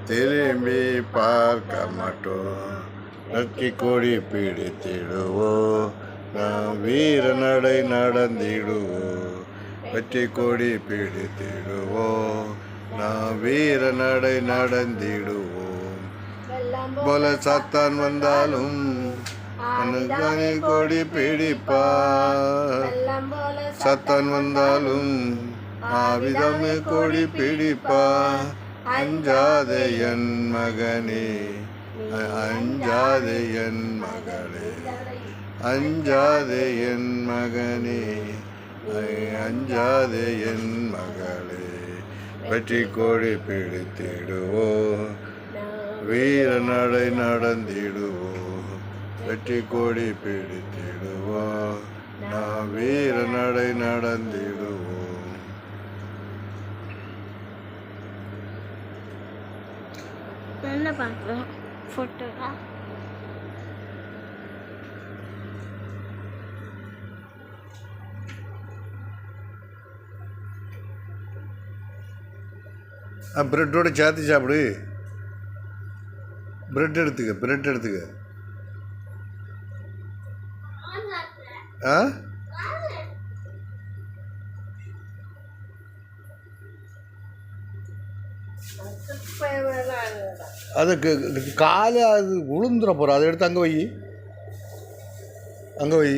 திரும்பி பார்க்க மாட்டோம். வெற்றி கொடி பிடித்திடுவோம், நாம் வீர நடை நடந்திடுவோம். வெற்றி கொடி பிடித்திடுவோம், நாம் வீர நடை நடந்திடுவோம். போல சாத்தான் வந்தாலும் அனுகானி கொடி பிடிப்பார். சாத்தான் வந்தாலும் ஆவிதமே கொடி பிடிப்பார். அஞ்சாதே என் மகனே, அஞ்சாதே என் மகளே, அஞ்சாதே என் மகனே, அஞ்சாதே என் மகளே. வெற்றி கொடி பிடித்திடுவோம், வீர நடை நடந்திடுவோம். வெற்றி கொடி பிடித்திடுவோம், நான் வீர நடை நடந்திடுவோம். என்ன பார்க்குறோம் ஃபோட்டோவா? பிரெட்டோட சேர்த்து சாப்பிடு. பிரெட் எடுத்துக்க, பிரெட் எடுத்துக்க. ஆ அதுக்கு காலை அது உளுந்துட போகிறோம். அதை எடுத்து அங்கே வை, அங்கே வை.